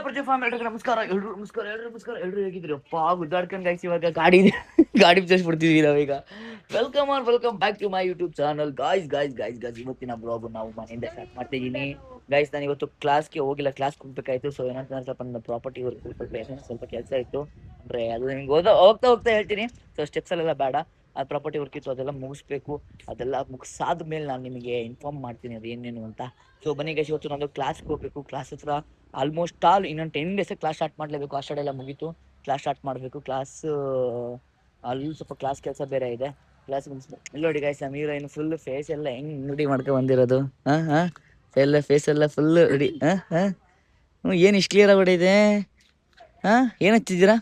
ಪ್ರತಿ ಫಾರ್ಮ್ ಎಲ್ರಿಗೂ ನಮಸ್ಕಾರ. ಎಲ್ರು ಹೇಗಿದ್ರಿ? ಅಪ್ಪ ಗುದ್ದಾಡ್ಕೊಂಡು ಗೈಸ್ ಇವಾಗ ಗಾಡಿ ಬಿಡಿಸ್ಬಿಡ್ತಿದ್ವಿ ನಾವೀಗ. Welcome back to my YouTube channel. Guys ಇವತ್ತಿನ ಬ್ಲಾಗ್ ನಾವು ಮನೆಯಿಂದ ಸ್ಟಾರ್ಟ್ ಮಾಡ್ತಿದ್ದೀನಿ. ಗೈಸ್ ನಾನು ಇವತ್ತು ಕ್ಲಾಸ್ಗೆ ಹೋಗಿಲ್ಲ, ಕ್ಲಾಸ್ ಹೋಗ್ಬೇಕಾಯ್ತು. ಸೊ ಏನಂತ ಸ್ವಲ್ಪ ಪ್ರಾಪರ್ಟಿ ವರ್ಕ್ ಸ್ವಲ್ಪ ಕೆಲಸ ಇತ್ತು. ಅಂದ್ರೆ ಅದು ನಿಮ್ಗೆ ಹೋಗ್ತಾ ಹೇಳ್ತೀನಿ. ಸೊ ಸ್ಟೆಪ್ಸ್ ಎಲ್ಲ ಬೇಡ, ಆ ಪ್ರಾಪರ್ಟಿ ವರ್ಕ್ ಇತ್ತು, ಅದೆಲ್ಲ ಮುಗಿಸ್ಬೇಕು. ಅದೆಲ್ಲ ಮುಗಿಸಾದ ಮೇಲೆ ನಾನು ನಿಮಗೆ ಇನ್ಫಾರ್ಮ್ ಮಾಡ್ತೀನಿ ಅದು ಏನೇನು ಅಂತ. ಸೊ ಬನ್ನಿ ಗೈಸ್, ಇವತ್ತು ನಾನು ಕ್ಲಾಸ್ಗೆ ಹೋಗ್ಬೇಕು. ಕ್ಲಾಸ್ ಹತ್ರ ಆಲ್ಮೋಸ್ಟ್ ಇನ್ನೊಂದು 10 days ಕ್ಲಾಸ್ ಸ್ಟಾರ್ಟ್ ಮಾಡಲೇಬೇಕು. ಆ ಸ್ಟಡಿ ಎಲ್ಲ ಮುಗೀತು, ಕ್ಲಾಸ್ ಸ್ಟಾರ್ಟ್ ಮಾಡಬೇಕು. ಅಲ್ಲಿ ಸ್ವಲ್ಪ ಕ್ಲಾಸ್ ಕೆಲಸ ಬೇರೆ ಇದೆ. ಕ್ಲಾಸ್ ಮುಗಿಸ್ಬೇಕು. ಇಲ್ಲಿ ನೋಡಿ ಗೈಸ್, ನಮ್ಮ ಹೀರೋಯಿನ್ ಫುಲ್ ಫೇಸ್ ಎಲ್ಲ ಹೆಂಗ್ ನುಡಿ ಮಾಡ್ಕೊಂಡು ಬಂದಿರೋದು. ಫೇಸ್ ಎಲ್ಲ ಫುಲ್ ರೆಡಿ. ಏನು ಇಷ್ಟು ಕ್ಲಿಯರ್ ಆಗ್ಬಿಟ್ಟಿದೆ? ಏನು ಹಚ್ಚಿದ್ದೀರಾ?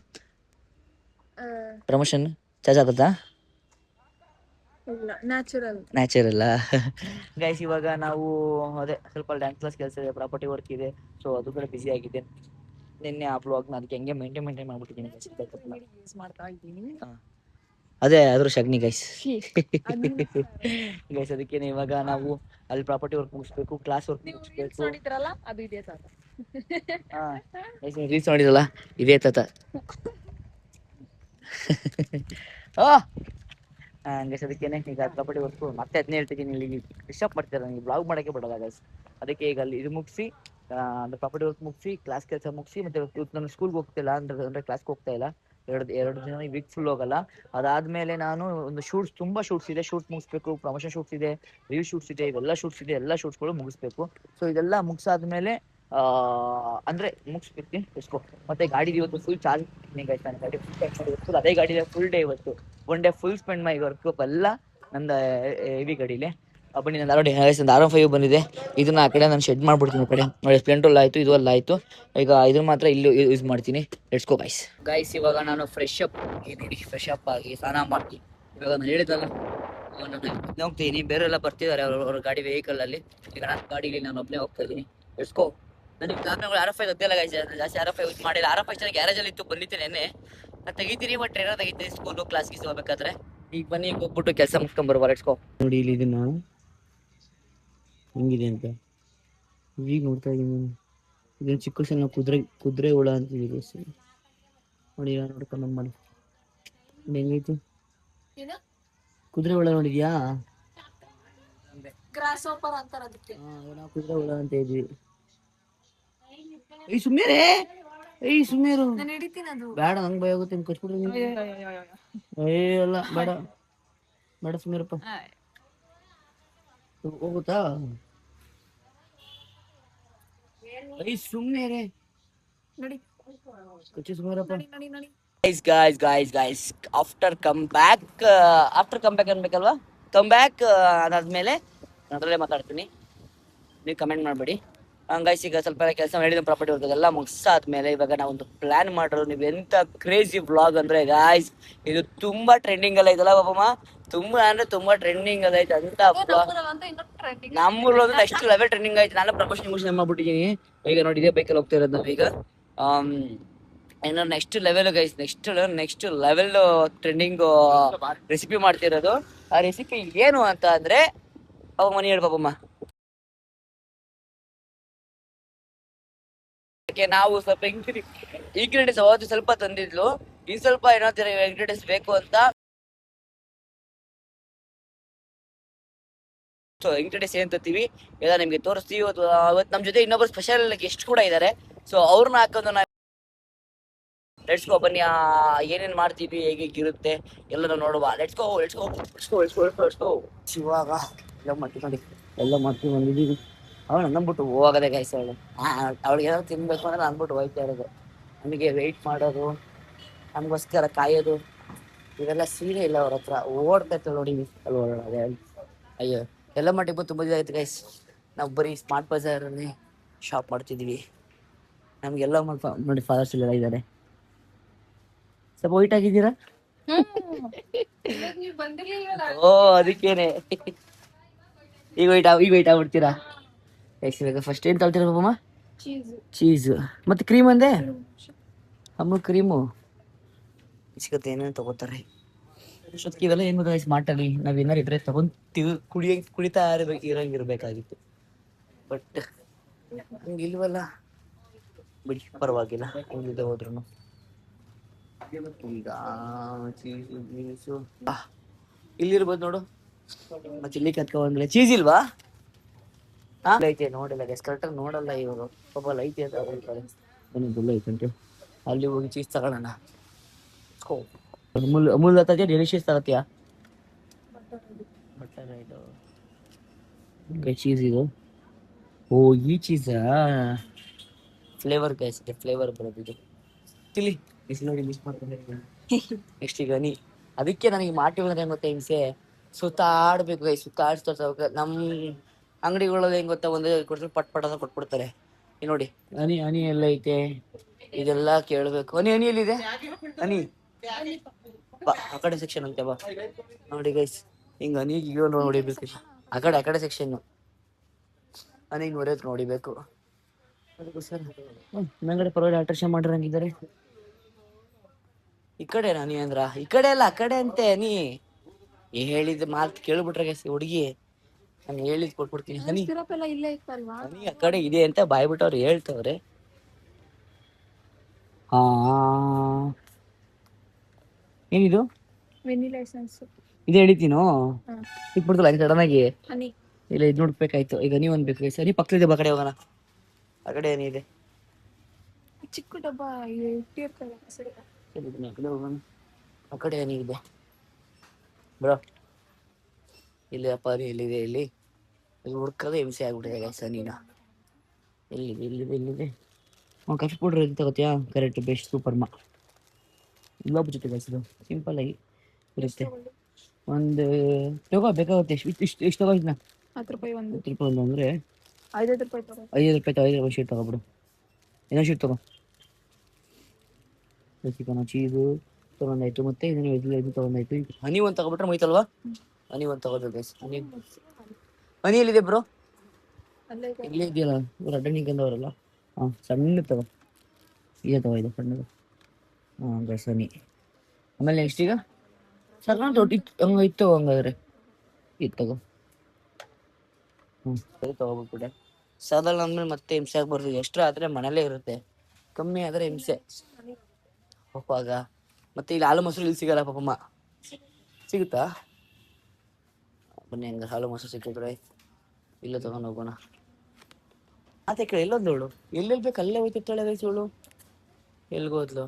ಪ್ರಮೋಷನ್ ಚಾರ್ಜ್ ಆಗುತ್ತಾ? Natural guys. ಇವಾಗ ನಾವು ಅದೇ ಸ್ವಲ್ಪ ಡ್ಯಾನ್ಸ್ ಕ್ಲಾಸ್ ಕೆಲಸ ಇದೆ, ಪ್ರಾಪರ್ಟಿ ವರ್ಕ್ ಇದೆ. ಸೊ ಅದು ಕೂಡ ಬಿಸಿ ಆಗಿದೆ. ನಿನ್ನೆ ಆ ಬ್ಲಾಗ್ನ ಅದಕ್ಕೆ ಹೆಂಗೆ ಮೇಂಟೈನ್ ಮಾಡ್ಬಿಟ್ಟಿದ್ದೀನಿ. ಅದೇ ಆದ್ರೂ ಶಗ್ನಿ ಗೈಸ್. ಗೈಸ್ ಅದಕ್ಕೆ ಇವಾಗ ನಾವು ಅಲ್ಲಿ ಪ್ರಾಪರ್ಟಿ ವರ್ಕ್ ಮುಗಿಸ್ಬೇಕು, ಕ್ಲಾಸ್ ವರ್ಕ್ ಮುಗಿಸ್ಬೇಕು. ರೀಲ್ಸ್ ನೋಡಿರಲ್ಲ, ಇದೇ ತಾತ. ಗೈಸ್ ಅದಕ್ಕೇನೆ ಈಗ ಪ್ರಾಪರ್ಟಿ ವರ್ಕ್ ಮತ್ತೆ ಅದನ್ನೇ ಹೇಳ್ತಿದ್ದೀನಿ. ಇಲ್ಲಿ ಡಿಸ್ಟರ್ಬ್ ಮಾಡ್ತಾರೆ ನನಗೆ, ಬ್ಲಾಗ್ ಮಾಡೋಕ್ಕೆ ಬಿಡೋಲ್ಲ ಗೈಸ್. ಅದಕ್ಕೆ ಈಗ ಅಲ್ಲಿ ಇದು ಮುಗಿಸಿ, ಅಂದ್ರೆ ಪ್ರಾಪರ್ಟಿ ವರ್ಕ್ ಮುಗಿಸಿ, ಕ್ಲಾಸ್ ಕೆಲಸ ಮುಗಿಸಿ, ಮತ್ತೆ ನಾನು ಸ್ಕೂಲ್ಗೆ ಹೋಗ್ತಿಲ್ಲ, ಅಂದ್ರೆ ಕ್ಲಾಸ್ಗೆ ಹೋಗ್ತಾ ಇಲ್ಲ. ಎರಡು ದಿನ ವೀಕ್ ಫುಲ್ ಹೋಗಲ್ಲ. ಅದಾದ್ಮೇಲೆ ನಾನು ಒಂದು ತುಂಬಾ ಶೂಟ್ಸ್ ಇದೆ, ಶೂಟ್ ಮುಗಿಸ್ಬೇಕು. ಪ್ರಮೋಷನ್ ಶೂಟ್ಸ್ ಇದೆ, ರಿವ್ಯೂ ಶೂಟ್ಸ್ ಇದೆ, ಎಲ್ಲ ಶೂಟ್ಸ್ಗಳು ಮುಗಿಸ್ಬೇಕು. ಸೊ ಇದೆಲ್ಲ ಮುಗಿಸಾದ್ಮೇಲೆ ಅಂದ್ರೆ ಮುಗಿಸ್ಬೇಕು ಎಸ್ಕೋ. ಮತ್ತೆ ಗಾಡಿ ಇವತ್ತು ಫುಲ್ ಚಾರ್ಜ್ ಗಾಡಿ ಫುಲ್ ಅದೇ ಗಾಡಿ ಫುಲ್ ಡೇ ಇವತ್ತು. One day full spend my work ಎಲ್ಲ ನಂದು ಹೆವಿ ಗಾಡಿಲಿ. ಬನ್ನಿ, ನಂದು ಆಲ್ರೆಡಿ R15 ಬಂದಿದೆ. ಇದನ್ನ ಆ ಕಡೆ ನಾನು ಶೆಡ್ ಮಾಡ್ಬಿಡ್ತೀನಿ. ಈ ಕಡೆ ನೋಡಿ, ಸ್ಪ್ಲೆಂಡರ್ ಆಯ್ತು, ಇದು ಎಲ್ಲ ಆಯ್ತು. ಈಗ ಇದನ್ನ ಮಾತ್ರ ಇಲ್ಲಿ ಯೂಸ್ ಮಾಡ್ತೀನಿ. Let's go guys. ಇವಾಗ ನಾನು ಫ್ರೆಶ್ ಅಪ್ ಆಗಿ ಸ್ನಾನ ಮಾಡ್ತೀನಿ. ಇವಾಗ ನಾನು ಹೇಳಿದಲ್ಲ ಹೋಗ್ತೀನಿ, ಬೇರೆಲ್ಲ ಬರ್ತಿದ್ದಾರೆ ಅವ್ರ ಗಾಡಿ ವೆಹಿಕಲ್ ಅಲ್ಲಿ. ಈಗ ನನ್ನ ಗಾಡಿಲಿ ನಾನು ಒಬ್ಬನೇ ಹೋಗ್ತಾ ಇದ್ದೀನಿ. Let's go. ನನಗೆ R15 ಗೊತ್ತಿಲ್ಲ ಗೈಸ್, ಜಾಸ್ತಿ R15 ಯೂಸ್ ಮಾಡಿಲ್ಲ. R15 ಗ್ಯಾರೇಜ್ ಅಲ್ಲಿ ಇತ್ತು, ಬಂದಿತ್ತು ನೆನ್ನೆ. ನಾನು ತೆಗಿತೀನಿ, ಬಟ್ ಟ್ರೈನರ್ ತೆಗಿತೀನಿ ಸ್ಕೂಲು ಕ್ಲಾಸ್ಗೆ ಹೋಗ್ಬೇಕಾದ್ರೆ. ಈಗ ಬನ್ನಿ, ಹೋಗ್ಬಿಟ್ಟು ಕೆಲಸ ಮುಗಿಸ್ಕೊಂಡ್ ಬರುವ. Let's go. ನೋಡಿ ಇಲ್ಲಿ ಇದನ್ನ ಹೆಂಗಿದೆ ಅಂತ ಈಗ ನೋಡ್ತಾ ಇದ್ದೀನಿ. ಇದನ್ನ ಚಿಕ್ಕ ಸಣ್ಣ ಕುದುರೆ ಹುಳ ಅಂತಿದೆ ನೋಡಿ. ನೋಡ್ಕೊಂಡು ಮಾಡಿ ಹೆಂಗೈತಿ ಕುದುರೆ ಹುಳ, ನೋಡಿದ್ಯಾ? ನಾವು ಕುದುರೆ ಹುಳ ಅಂತ ಇದ್ವಿ. ಸುಮ್ಮನೆ ಬೇಡ, ನಂಗೆ ಭಯ ಆಗುತ್ತೆ. ಕಚ್ಬಿಡ್ತೀನಿ. ಅಲ್ಲ ಬೇಡ ಸುಮ್ಮನೆರಪ್ಪ. ಹೋಗುತ್ತಾ? ಸುಮ್ಮನೆ ಗೈಸ್ ಆಫ್ಟರ್ ಕಮ್ ಬ್ಯಾಕ್ ಅನ್ಬೇಕಲ್ವಾ? ಅದಾದ್ಮೇಲೆ ಅದರಲ್ಲೇ ಮಾತಾಡ್ತೀನಿ, ನೀವು ಕಮೆಂಟ್ ಮಾಡಬೇಡಿ. ಗೈಸ್ ಈಗ ಸ್ವಲ್ಪ ಕೆಲಸ ಮಾಡಿದ ಪ್ರಾಪರ್ಟಿ ವರ್ಕ್ ಎಲ್ಲ ಮುಗಿಸಾದ್ಮೇಲೆ ಇವಾಗ ನಾವೊಂದು ಪ್ಲಾನ್ ಮಾಡಿರೋ. ನೀವು ಎಂತ ಕ್ರೇಜಿ ಬ್ಲಾಗ್ ಅಂದ್ರೆ ಗೈಸ್, ಇದು ತುಂಬಾ ಟ್ರೆಂಡಿಂಗ್ ಎಲ್ಲ ಐತಲ್ಲ ಪಾಪಮ್ಮ, ತುಂಬಾ ಟ್ರೆಂಡಿಂಗ್ ಅದ ಐತೆ ಅಂತ ಬ್ಲಾಗ್. ನಮ್ಮೂರಲ್ಲಿ ನೆಕ್ಸ್ಟ್ ಲೆವೆಲ್ ಟ್ರೆಂಡಿಂಗ್ ಆಯ್ತು. ನಾನು ಪ್ರಮೋಷನ್ ಮಾಡ್ಬಿಟ್ಟಿದ್ದೀನಿ. ಈಗ ನೋಡಿ, ಇದೇ ಬೈಕಲ್ಲಿ ಹೋಗ್ತಾ ಇರೋದು ನಾವು ಈಗ. ಏನೋ next level guys, next level trending recipe ಮಾಡ್ತಿರೋದು. ಆ ರೆಸಿಪಿ ಏನು ಅಂತ ಅಂದ್ರೆ ಅವಾಗ ಮನೆ ಹೇಳಿ ಪಾಪಮ್ಮ. ನಾವು ಸ್ವಲ್ಪ ಇಂಗ್ರೀಡಿಯೆಂಟ್ಸ್ ಅವತ್ತು ಸ್ವಲ್ಪ ತಂದಿದ್ಲು, ಇನ್ ಸ್ವಲ್ಪ ಏನೋ ಇಂಗ್ರೀಡಿಯೆಂಟ್ಸ್ ಬೇಕು ಅಂತ. ಸೊ ಇಂಗ್ರೀಡಿಯೆಂಟ್ಸ್ ಏನ್ ತರ್ತೀವಿ ಎಲ್ಲ ನಿಮ್ಗೆ ತೋರಿಸ್ತೀವಿ. ಅವತ್ತು ನಮ್ಮ ಜೊತೆ ಇನ್ನೊಬ್ಬರು ಸ್ಪೆಷಲ್ ಗೆಸ್ಟ್ ಕೂಡ ಇದ್ದಾರೆ. ಸೊ ಅವ್ರನ್ನ ಹಾಕೊಂಡು ನಾವು ಲೆಟ್ಸ್ ಗೋ. ಬನ್ನಿ, ಏನೇನ್ ಮಾಡ್ತೀವಿ, ಹೇಗಿರುತ್ತೆ ಎಲ್ಲ ನೋಡುವ. Let's go. ಇವಾಗ ಎಲ್ಲ ಮಾಡ್ತೀವಿ ಬಂದಿದ್ದೀವಿ. ಅವಳು ನಂಬಿಟ್ಟು ಹೋಗದೆ ಗೈಸ್. ಅವಳಿಗೆ ಏನಾದ್ರು ತಿನ್ಬೇಕು ಅಂದ್ರೆ ಅಂದ್ಬಿಟ್ಟು ಹೋಯ್ತಾ ಇರೋದು. ನಮಗೆ ವೆಯ್ಟ್ ಮಾಡೋದು, ನಮಗೋಸ್ಕರ ಕಾಯೋದು, ಇವೆಲ್ಲ ಸೀರೆ ಇಲ್ಲ ಅವ್ರ ಹತ್ರ. ಓಡ್ತೈತೆ ನೋಡಿ ಅದೇ. ಅಯ್ಯೋ, ಎಲ್ಲ ಮಟ್ಟಿಗೆ ತುಂಬ ಇದಾಯ್ತು ಗೈಸ್. ನಾವು ಬರೀ ಸ್ಮಾರ್ಟ್ ಬಜಾರಲ್ಲಿ ಶಾಪ್ ಮಾಡ್ತಿದ್ವಿ. ನಮ್ಗೆಲ್ಲ ನೋಡಿ ಫಾದರ್ಸ್ ಎಲ್ಲ ಇದ್ದಾರೆ. ಸ್ವಲ್ಪ ವೈಟ್ ಆಗಿದ್ದೀರಾ? ಓ ಅದಕ್ಕೇನೆ ಈಗ ವೈಟ್ ಆಗ್ಬಿಡ್ತೀರಾ. ಇವಾಗ ಫಸ್ಟ್ ಏನ್ ತಗೊಳ್ತೀರ ಪಾಪಮ್ಮ? ಚೀಸ್ ಮತ್ತೆ ಕ್ರೀಮ್ ಅಂದೆ. ಅಮ್ಮ ಕ್ರೀಮು ಸಿಗುತ್ತೆ, ಏನೇನು ತಗೋತಾರೆ. ಇವೆಲ್ಲ ಏನು ಗೊತ್ತಾ ಸ್ಮಾರ್ಟ್ ಅಲ್ಲಿ ನಾವ್ ಏನಾರು ಇದ್ರೆ ತಗೊಂತೀವಿ, ಕುಡಿತಾ ಇರಂಗಿರ್ಬೇಕಾಗಿತ್ತು. ಬಟ್ ಹಂಗಿಲ್ವಲ್ಲ, ಬಿಡಿ ಪರವಾಗಿಲ್ಲ ಹೆಂಗಿದೆ ಹೋದ್ರು. ಈಗ ಚೀಸು ಇಲ್ಲಿರ್ಬೋದು ನೋಡು, ಮತ್ತೆ ಇಲ್ಲಿ ಕತ್ಕೊಂಡ್ರೆ ಚೀಸ್ ಇಲ್ವಾ? ಐತೆ ನೋಡಿಲ್ಲ ಗೈಸ್, ಕರೆಕ್ಟಾಗಿ ನೋಡಲ್ಲ ಇವರು, ಪಾಪ ಐತೆ ಅಂತ ಹೇಳ್ತಾರೆ. ಐತಂತೆ, ಅಲ್ಲಿ ಹೋಗಿ ಚೀಸ್ ತಗೊಳ್ಳೋಣ. ಅಮೂಲ್ ಅಮೂಲ್ ತಗತ್ಯಾ ಡೆಲಿಷಿಯಸ್ ತಗತ್ಯಾ? ಬಟರ್ ಇದು ಚೀಸ್ ಇದು. ಓ ಈ ಚೀಸಾ ಫ್ಲೇವರ್ ಗೈಸ್, ಫ್ಲೇವರ್ ಬರೋದು ಇದು. ತಿಳಿ ಮಿಸ್ ನೋಡಿ, ಮಿಸ್ ಮಾಡ್ಕೊಂಡೆ ನೆಕ್ಸ್ಟ್ ಈಗ ನೀ. ಅದಕ್ಕೆ ನನಗೆ ಮಾಟಿ ಹೋಗೋದು ಹೆಂಗ್ ಗೊತ್ತಾ ಹಿಂಸೆ, ಸುತ್ತಾಡ್ಬೇಕು ಗೈಸ್, ಸುತ್ತಾಡ್ಸ್ತಾ ನಮ್ಮ ಅಂಗಡಿಗಳಲ್ಲಿ ಹೆಂಗ್ ಗೊತ್ತಾ, ಒಂದೇ ಕೊಡ್ತಾರೆ, ಪಟ್ ಪಟ್ ಅಂತ ಕೊಟ್ಬಿಡ್ತಾರೆ. ನೋಡಿ ಹನಿ ಹನಿ ಎಲ್ಲ ಐತೆ, ಇದೆಲ್ಲ ಕೇಳಬೇಕು. ಹನಿ ಹನಿ ಎಲ್ಲಿದೆ ಹನಿ? ಬಾ ಆ ಕಡೆ ಸೆಕ್ಷನ್ ಅಂತೆ, ಬಾ ನೋಡಿ ಗೈಸ್, ಹಿಂಗ ಹನಿ ಈಗ ನೋಡಿಬೇಕು. ಆ ಕಡೆ ಸೆಕ್ಷನ್ ಹನಿಗೆ ನೋಡೋದು ನೋಡಿಬೇಕು. ಅದಕ್ಕೋಸ್ಕರ ಮೇಲ್ಗಡೆ ಪರವಾಗಿಲ್ಲ ಆಲ್ಟ್ರೇಷನ್ ಮಾಡಿರಂಗಿದ್ದಾರೆ. ಈ ಕಡೆ ಹನಿ ಅಂದ್ರ ಈ ಕಡೆ ಅಲ್ಲ, ಆ ಕಡೆ ಅಂತೆ ಹನಿ. ಹೇಳಿದ ಮಾತು ಕೇಳ್ಬಿಟ್ರೆ ಗೈಸ್ ಹುಡುಗಿ, ನಾನು ಹೇಳಿದ್ ಕೊಟ್ಬಿಡ್ತೀನಿ. ಹನಿ ಹನಿ ಆ ಕಡೆ ಇದೆ ಅಂತ ಬಾಯ್ಬಿಟ್ಟು ಅವ್ರು ಹೇಳ್ತವ್ರೆ. ಹಾ ಏನಿದು? ಇದು ಹಿಡಿತೀನೋ ಸಿಕ್ಬಿಡ್ತಲ್ಲ ಸಡನ್ ಆಗಿ. ಇಲ್ಲ ಇದು ನೋಡ್ಬೇಕಾಯ್ತು. ಈಗ ನೀವ್ ಒಂದ್ ಬೇಕು ಸರಿ, ಪಕ್ಕದ ಕಡೆ ಹೋಗೋಣ. ಆ ಕಡೆ ಏನಿದೆ ಚಿಕ್ಕ ಡಬ್ಬ ಹೋಗೋಣ. ಆ ಕಡೆ ಏನಿದೆ ಬ್ರೋ? ಇಲ್ಲಿ ಅಪ್ಪ ಎಲ್ಲಿದೆ? ಇಲ್ಲಿ ಹುಡ್ಕೋದು ಹಿಂಸೆ ಆಗ್ಬಿಟ್ಟಿದೆ ಗೈಸ್. ನೀನ ಎಲ್ಲಿದೆ ಎಲ್ಲಿದೆ ಎಲ್ಲಿದೆ? ಕಾಫಿ ಪೌಡ್ರ್ ಇದು ತಗೋತಿಯಾ? ಕರೆಕ್ಟ್, ಬೆಸ್ಟ್, ಸೂಪರ್ ಮಾ ಲೋಬ್ ಜೊತೆ ಗೈಸ್. ಇದು ಸಿಂಪಲ್ ಆಗಿ ಇರುತ್ತೆ. ಒಂದು ತಗೋ ಬೇಕಾಗುತ್ತೆ. ಎಷ್ಟು ತಗೋ? ಇದನ್ನ 10 ರೂಪಾಯಿ ಒಂದು. 10 ರೂಪಾಯಿ ಒಂದು ಅಂದರೆ 5 ರೂಪಾಯಿ ತಗೋ. 5 ರೂಪಾಯಿ 5 ರೂಪಾಯಿ ಶೀಟ್ ತಗೋಬಿಡು. ಇನ್ನೊಂದು ಶೀಟ್ ತಗೋ. ಚಿಕನ್ ಚೀಸು ತೊಗೊಂಡಾಯ್ತು, ಮತ್ತೆ ಇದನ್ನು ಇದು ತೊಗೊಂಡಾಯ್ತು. ಹನಿ ಒಂದು ತಗೊಬಿಟ್ರೆ ಮುಯ್ತಲ್ವಾ? ಹನಿ ಒಂದು ತಗೋಬೇಕು ಗೈಸ್. ಹನಿ ಎಲ್ಲಿದೆ ಬ್ರೋ? ಇಲ್ಲೇ ಇದೆಯಲ್ಲ, ಇವ್ರು ಅಡ್ಡಣಿಕಂದವರಲ್ಲ. ಹಾಂ ಸಣ್ಣ ತಗೋ, ಇದೆ ತಗೋ, ಇದು ಸಣ್ಣದು. ಹಾಂ ಗೈಸ್ ಹನಿ. ಆಮೇಲೆ ನೆಕ್ಸ್ಟ್ ಈಗ ಸಣ್ಣ ಹಂಗೆ ಇತ್ತು, ಹಂಗಾದ್ರೆ ಇದು ತಗೋ. ಸರಿ ತಗೋಬಿಟ್ಬಿಟ್ಟೆ. ಸಾಧಾರಣ ಅಂದ್ಮೇಲೆ ಮತ್ತೆ ಹಿಂಸೆ ಆಗ್ಬಾರ್ದು. ಎಷ್ಟ್ರ ಆದರೆ ಮನೇಲೇ ಇರುತ್ತೆ, ಕಮ್ಮಿ ಆದರೆ ಹಿಂಸೆ ಪಾಪಾಗ. ಮತ್ತೆ ಇಲ್ಲಿ ಹಾಲು ಮೊಸರು ಇಲ್ಲಿ ಸಿಗಲ್ಲ ಪಾಪಮ್ಮ. ಸಿಗುತ್ತಾ? ಬನ್ನಿ ಹಂಗ ಹಾಲು ಮೊಸರು ಸಿಕ್ಕಿದ್ರೆ ಇಲ್ಲ ತಗೊಂಡು ಹೋಗೋಣ. ಆತ ಕಡೆ ಎಲ್ಲೊಂದವಳು ಎಲ್ಲೆಲ್ಲಿ ಬೇಕು ಅಲ್ಲೇ ಹೋಯ್ತಿರ್ತಾಳೆ ಗೈಸ್ ಇವಳು. ಎಲ್ಗೋದ್ಲು?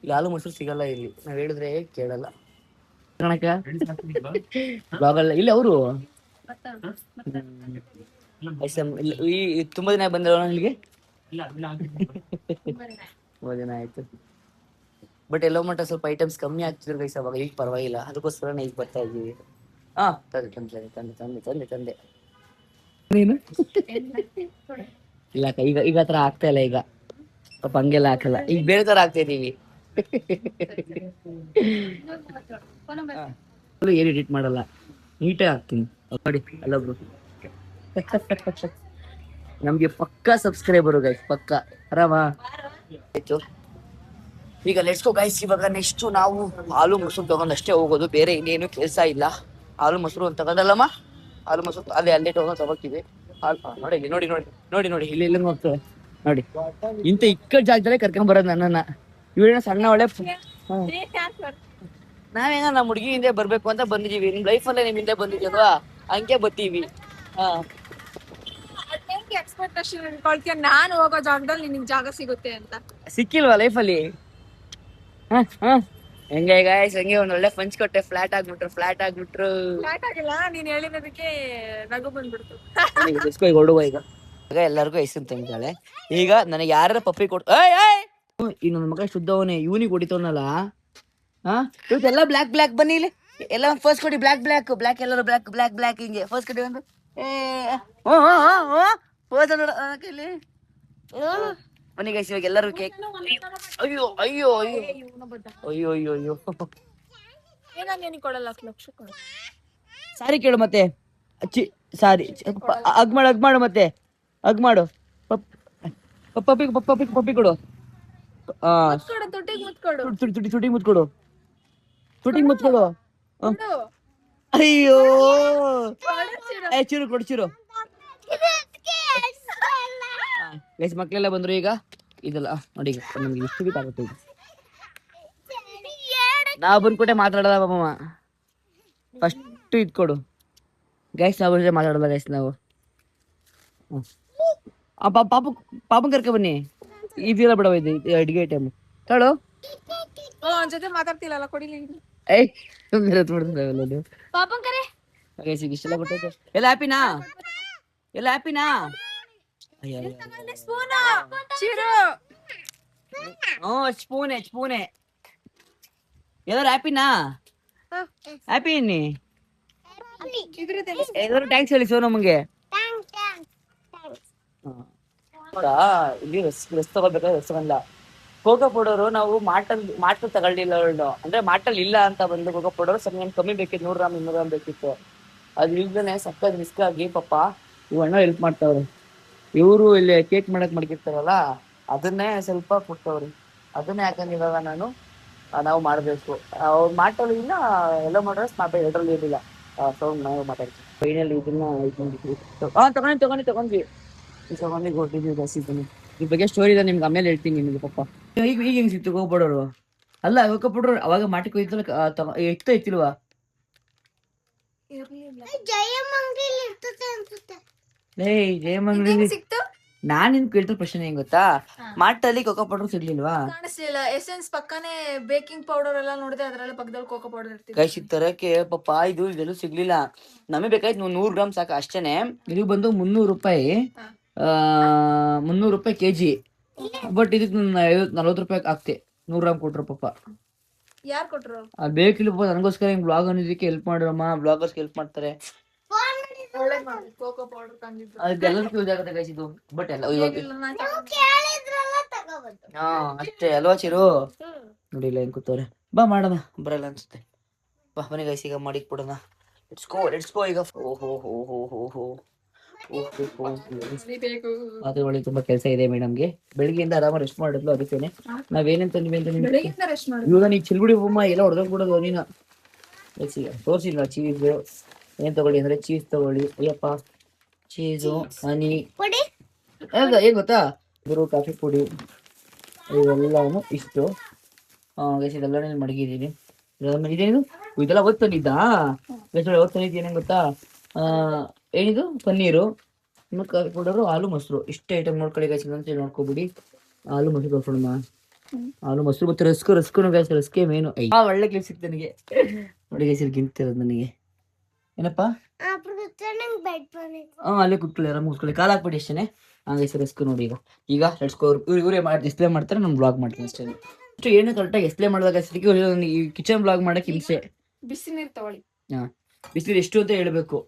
ಇಲ್ಲಿ ಹಾಲು ಮೊಸರು ಸಿಗಲ್ಲ ಇಲ್ಲಿ, ನಾವ್ ಹೇಳಿದ್ರೆ ಕೇಳಲ್ಲ. ಬ್ಲಾಗಲ್ಲ ಇಲ್ಲಿ ಅವರು ಈ ತುಂಬಾ ದಿನ ಬಂದಿರೋಣ ಇಲ್ಲಿಗೆ. ತುಂಬಾ ದಿನ ಆಯ್ತು. ಬಟ್ ಎಲ್ಲೋ ಮಟ್ಟ ಸ್ವಲ್ಪ ಐಟಮ್ಸ್ ಕಮ್ಮಿ ಆಗ್ತಿದ್ರು ಗೈಸ್ ಅವಾಗ. ಈಗ ಪರವಾಗಿಲ್ಲ, ಅದಕ್ಕೋಸ್ಕರ ಈಗ ಬರ್ತಾ ಇದ್ದೀವಿ. ಹಾ ತಂದೆ ತಂದೆ ತಂದೆ ತಂದೆ ತಂದೆ ತಂದೆ ನೀನು ಇಲ್ಲ ಈಗ ಈಗ ಹತ್ರ ಆಗ್ತಾ ಇಲ್ಲ. ಈಗ ಪಾಪ ಹಂಗೆಲ್ಲ ಹಾಕಲ್ಲ, ಈಗ ಬೇರೆ ತರ ಆಗ್ತಾ ಇದೀವಿ. ಏನು ಎಡಿಟ್ ಮಾಡಲ್ಲ, ನೀಟಾಗಿ ಹಾಕ್ತೀನಿ ನೋಡಿ. ಅಲ್ಲೊಬ್ರು ನಮ್ಗೆ ಪಕ್ಕಾ ಸಬ್ಸ್ಕ್ರೈಬರು ಗೈಸ್, ಪಕ್ಕ ಆರಾಮಾ ಆಯ್ತು. ಈಗ ಲೆಟ್ಸ್ ಗೋ ಗೈಸ್. ಇವಾಗ ನೆಕ್ಸ್ಟ್ ನಾವು ಹಾಲು ಮೊಸರು ತಗೊಂಡ್ ಅಷ್ಟೇ ಹೋಗೋದು, ಬೇರೆ ಇನ್ನೇನು ಕೆಲಸ ಇಲ್ಲ. ಹಾಲು ಮೊಸರು ಅಂತ ತಗೊಂಡಲ್ಲಮ್ಮ, ಹಾಲು ಮೊಸರು ಅಲ್ಲೇ ತಗೋತೀವಿ. ನೋಡಿ ನೋಡಿ ನೋಡಿ ನೋಡಿ ನೋಡಿ ಇಲ್ಲಿ ಎಲ್ಲ ಹೋಗ್ತವೆ ನೋಡಿ. ಇಂಥ ಇಕ್ಕಟ್ ಜಾಗದಲ್ಲೇ ಕರ್ಕೊಂಡ್ ಬರೋದು ನನ್ನನ್ನ. ಇವಳನ್ನ ಸಣ್ಣ ಒಳ್ಳೆ ನಾವೇನ ನಮ್ಮ ಹುಡುಗಿ ಹಿಂದೆ ಬರ್ಬೇಕು ಅಂತ ಬಂದಿದೀವಿ. ನಿಮ್ ಲೈಫಲ್ಲೇ ನಿಮ್ ಹಿಂದೆ ಬಂದಿದ್ಯಲ್ವಾ, ಹಂಗೆ ಬರ್ತೀವಿ. ಎಕ್ಸ್ಪೆಕ್ಟೇಷನ್ ಇಟ್ಕೊಳ್ತೀಯ ನಾನು ಹೋಗೋ ಜಾಗದಲ್ಲಿ ನಿನಗೆ ಜಾಗ ಸಿಗುತ್ತೆ ಅಂತ. ಸಿಕ್ಕಿಲ್ವಾ ಲೈಫಲ್ಲಿ? ಹೆಂಗೆ ಗಾಯ್ಸ್, ಹೆಂಗೆ ಒಂದ್ ಒಳ್ಳೆ ಫಂಚ್ ಕೊಟ್ಟೆ, ಫ್ಲಾಟ್ ಆಗ್ಬಿಟ್ರು. ಫ್ಲಾಟ್ ಆಗಿಲ್ಲ, ನೀನ್ ಹೇಳಿರೋದಕ್ಕೆ ನಗು ಬಂದ್ಬಿಡ್ತು. ಹೊಡುವ ಈಗ ಎಲ್ಲರಿಗೂ ಹೆಸರು ತಂದಾಳೆ. ಈಗ ನನಗೆ ಯಾರ ಪಪ್ಪಿ ಈ ನನ್ನ ಮಗ ಶುದ್ಧವನೇ, ಇವನಿಗೆ ಹೊಡಿತವನಲ್ಲ. ಇವತ್ತೆಲ್ಲ ಬ್ಲಾಕ್ ಬ್ಲಾಕ್. ಬನ್ನಿ ಇಲ್ಲಿ ಎಲ್ಲ ಫಸ್ಟ್ ಕೊಡಿ. ಬ್ಲಾಕ್ ಬ್ಲಾಕ್ ಬ್ಲಾಕ್ ಎಲ್ಲರೂ ಬ್ಲಾಕ್ ಬ್ಲಾಕ್ ಬ್ಲಾಕ್ ಹಿಂಗೆ ಫಸ್ಟ್ ಕೊಡಿ ಒಂದು. ಇಲ್ಲಿ ಬನ್ನಿ ಗೈಸ್, ಇವಾಗ ಎಲ್ಲರೂ ಕೇಕ್. ಅಯ್ಯೋ ಅಯ್ಯೋ ಅಯ್ಯೋ ಅಯ್ಯೋ ಅಯ್ಯೋ ಅಯ್ಯೋ ಕೊಡಲ್ಲ, ಲಕ್ಷ ಸಾರಿ ಕೇಳು ಮತ್ತೆ. ಸಾರಿ ಅಗ್ ಮಾಡು ಮತ್ತೆ ಅಗ್ ಮಾಡು. ಪಪ್ಪಿ ಕೊಡು. ತುಟಿ ಮುತ್ಕೊಡು. ಅಯ್ಯೋ ಚಿರು ಕೊಡು ಚಿರು. ಗೈಸ್ ಮಕ್ಳೆಲ್ಲ ಬಂದ್ರು. ಈಗ ಇದಲ್ಲ ನೋಡಿ ಈಗ ನಮ್ಗೆ ಇಷ್ಟು ಬೇಕಾಗುತ್ತೆ ಈಗ ನಾವು ಬಂದ್ಕೊಟ್ಟೆ ಮಾತಾಡೋದ ಪಾಪಮ್ಮ ಫಸ್ಟ್ ಇದ್ಕೊಡು ಗೈಸ್ ನಾವು ಜೊತೆ ಮಾತಾಡೋದ ಗೈಸ್ ನಾವು ಪಾಪನ್ ಕರ್ಕ ಬನ್ನಿ ಇದೆಲ್ಲ ಬಿಡವ ಇದು ಅಡಿಗೆ ಐಟಮ್ ತಳು ಅವನ ಜೊತೆ ಮಾತಾಡ್ತಿಲ್ಲ ಕೊಡಿಲಿ ಏಯ್ ಬಿಡ್ತಾರೆ ಪಾಪನ್ ಕರೆ ಗೈಸ್ ಈಗ ಇಷ್ಟೆಲ್ಲ ಬಿಟ್ಟೈತೆ ಎಲ್ಲ ಹ್ಯಾಪಿನಾ ಎಲ್ಲ ಹ್ಯಾಪಿನಾ ಸ್ಪೂನ್ ಚಿರು ಹ್ಞೂ ಸ್ಪೂನೆ ಎಲ್ಲರೂ ಹ್ಯಾಪಿನಾ ಹ್ಯಾಪಿ ಇನ್ನಿ ಎಲ್ಲರೂ ಟ್ಯಾಂಕ್ಸ್ ಹೇಳಿ ಸೋನಮ್ಮಗೆ ಇಲ್ಲಿ ರೆಸ್ ತಗೋಬೇಕಾದ್ರೆ ರೆಸ್ ತಗೊಂಡ ಕೋಕೋ ಪೌಡರು ನಾವು ಮಾಟಲ್ ತಗೊಳ್ಳಿಲ್ಲ ಅವಳು ಅಂದ್ರೆ ಮಾಟಲ್ ಇಲ್ಲ ಅಂತ ಬಂದು ಕೋಕೋ ಪೌಡರ್ ಸ್ವಲ್ಪ ಕಮ್ಮಿ ಬೇಕಿತ್ತು 100 ಗ್ರಾಮ್ 200 ಗ್ರಾಮ್ ಬೇಕಿತ್ತು ಅದು ಇಲ್ದೇನೆ ಸಕ್ಕತ್ ರಿಸ್ಕ್ ಆಗಿ ಪಾಪ ಇವ್ ಅಣ್ಣ ಹೆಲ್ಪ್ ಮಾಡ್ತಾವ್ರೆ ಇವರು ಇಲ್ಲಿ ಕೇಕ್ ಮಾಡಕ್ ಮಾಡ್ಕಿರ್ತಾರಲ್ಲ ಅದನ್ನೇ ಸ್ವಲ್ಪ ಕೊಡ್ತಾವ್ರಿ ಅದನ್ನೇ ಯಾಕಂದ್ರೆ ಇವಾಗ ನಾವು ಮಾಡಬೇಕು ಅವ್ರು ಮಾಟಲ್ ಇಲ್ಲ ಎಲ್ಲ ಮಾಡ್ರೆ ಎರಡರಲ್ಲಿ ಇರಲಿಲ್ಲ ಸೌಂಡ್ ನಾವು ಮಾತಾಡ್ತೀವಿ ಫೈನಲ್ ಇದನ್ನ ತಗೊಂಡ್ವಿ ಕೊಟ್ಟಿದ್ವಿ ಬಸ್ಸಿದ್ದೀನಿ ಈ ಬಗ್ಗೆ ಸ್ಟೋರಿ ಇದೆ ನಿಮ್ಗೆ ಆಮೇಲೆ ಹೇಳ್ತೀನಿ ನಿಮಗೆ ಪಾಪ ಈಗ ಹೆಂಗ್ ಸಿಕ್ತು ಹೋಗ್ಬಿಡೋರು ಅಲ್ಲ ಹೋಗ್ಬಿಡ್ರು ಅವಾಗ ಮಾಟಕ್ಕೆ ಹೋಯ್ತಲ್ಲ ಇತ್ತಿಲ್ವಾ ಜಯಮಂಗ್ಲಿ ಸಿಕ್ತು ನಾನ್ ನಿನ್ ಕೇಳ್ತ ಪ್ರಶ್ನೆ ಹೆಂಗ್ ಗೊತ್ತಾ ಮಾಟಲ್ಲಿ ಕೋಕೋ ಪೌಡರ್ ಸಿಗ್ಲಿಲ್ವಾ ಕಾಣಿಸ್ಲಿಲ್ಲ ಎಸೆನ್ಸ್ ಪಕ್ಕನೆ ಬೇಕಿಂಗ್ ಪೌಡರ್ ಎಲ್ಲ ನೋಡಿದೆ ಅದ್ರಲ್ಲಿ ಪಕ್ಕದಲ್ಲಿ ಕೋಕೋ ಪೌಡರ್ ಇರ್ತಿದೆ ಕೈ ಸಿಗ್ತಾರಕ್ಕೆ ಪಾಪ ಇದೆಲ್ಲೂ ಸಿಗ್ಲಿಲ್ಲ ನಮಗೆ ಬೇಕಾಯ್ತು 100 ಗ್ರಾಮ್ ಸಾಕು ಅಷ್ಟೇನೆ ಇದು ಬಂದು 300 ರೂಪಾಯಿ 300 ರೂಪಾಯಿ ಕೆಜಿ ಬಟ್ ಇದಕ್ಕೆ 40 ರೂಪಾಯಿ ಆಗ್ತೆ 100 ಗ್ರಾಮ್ ಕೊಟ್ರು ಪಾಪ ಯಾರು ಕೊಟ್ರು ಬೇಕಿಲ್ಲ ಪಾಪ ನನಗೋಸ್ಕರ ಹಿಂಗ್ ಬ್ಲಾಗ್ ಅನ್ನೋದಕ್ಕೆ ಹೆಲ್ಪ್ ಮಾಡಿರಮ್ಮ ಬ್ಲಾಗರ್ಸ್ ಹೆಲ್ಪ್ ಮಾಡ್ತಾರೆ ಕೋಕೋ ಪೌಡರ್ ತಂದಿದ್ದು ಅದೆಲ್ಲದಕ್ಕೂ ಯೂಸ್ ಆಗುತ್ತೆ ಗೈಸ್ ಇದು ಬಟ್ ಎಲ್ಲ ಇವಾಗ ಹಾ ಅಷ್ಟೇ ಅಲ್ವಾ ಚಿರು ನೋಡಿಲ್ಲ ಹೆಂಗ್ ಕೂತವ್ರೆ ಬಾ ಮಾಡೋಣ ಬರಲ್ಲ ಅನ್ಸುತ್ತೆ ಬಾ ಬನ್ನಿ ಗೈಸ್ ಈಗ ಮಾಡಿ ಕೊಡೋಣ ಲೆಟ್ಸ್ ಗೋ ಈಗ ಓಹೋ ಮಾತುಗಳಿಗೆ ತುಂಬಾ ಕೆಲಸ ಇದೆ ಮೇಡಮ್ಗೆ ಬೆಳಿಗ್ಗೆಯಿಂದ ಆರಾಮ ರೆಸ್ಟ್ ಮಾಡಿದ್ಲು ಅದಕ್ಕೇನೆ ನಾವೇನಂತ ಇವಾಗ ನೀ ಚಿಲ್ಬಿಡಿ ಬೊಮ್ಮ ಎಲ್ಲ ಹೊಡೆದೋಗ್ಬಿಡೋದು ನೀನು ತೋರಿಸಿಲ್ಲ ಚೀಸ್ ಏನ್ ತಗೊಳ್ಳಿ ಅಂದ್ರೆ ಚೀಸ್ ತಗೊಳ್ಳಿ ಅಯ್ಯಪ್ಪ ಚೀಸು ಹನಿ ಏನ್ ಗೊತ್ತಾ ಗುರು ಕಾಫಿ ಪುಡಿ ಇವೆಲ್ಲನು ಇಷ್ಟು ಇದೆಲ್ಲ ಮಡಗಿದ್ದೀನಿ ಇದೇನು ಇದೆಲ್ಲ ಓದ್ತಂದಿದ್ದಾ ಓದ್ತಂದಿದ್ದು ಏನೇನು ಗೊತ್ತಾ ಏನಿದು ಪನ್ನೀರು ಕಾಫಿ ಪೌಡರು ಹಾಲು ಮೊಸರು ಇಷ್ಟೇ ಐಟಮ್ ನೋಡ್ಕೊಳ್ಳಿ ಗೈಸ್ ಅಂತ ನೋಡ್ಕೊಬಿಡಿ ಹಾಲು ಮೊಸರು ತಗೊಳ್ಳೋಣ ಹಾಲು ಮೊಸರು ಮತ್ತೆ ರಸ್ಕು ಮೇನು ಒಳ್ಳೆ ಕ್ಲಿಪ್ ಸಿಕ್ತು ನನಗೆ ನೋಡಿ ಗೈಸ್ ಗಿಂತಿರೋದು ನನಗೆ ಏನಪ್ಪಾ ಅಲ್ಲೇ ಕುತ್ಕೊಳ್ಳಿ ಆರಾಮ ಕೂತ್ಕೊಳ್ಳಿ ಕಾಲು ಹಾಕ್ಬಿಡಿ ಅಷ್ಟೇ ಹಂಗೆ ರಸ್ಕು ನೋಡಿ ಈಗ ಲೆಟ್ಸ್ ಗೋ ಇವರೇ ಮಾಡಿ ಡಿಸ್ಪ್ಲೇ ಮಾಡ್ತಾರೆ ನಾನು ಬ್ಲಾಗ್ ಮಾಡ್ತೀನಿ ಅಷ್ಟೇ ಅಷ್ಟು ಏನು ಕರೆಕ್ಟಾಗಿ ಡಿಸ್ಪ್ಲೇ ಮಾಡಿದಾಗ ಈ ಕಿಚನ್ ಬ್ಲಾಗ್ ಮಾಡಕ್ಕೆ ಹಿಂಸೆ ಬಿಸಿ ನೀರು ತಗೊಳ್ಳಿ ಬಿಸಿಲು ಎಷ್ಟು ಅಂತ ಹೇಳ್ಬೇಕು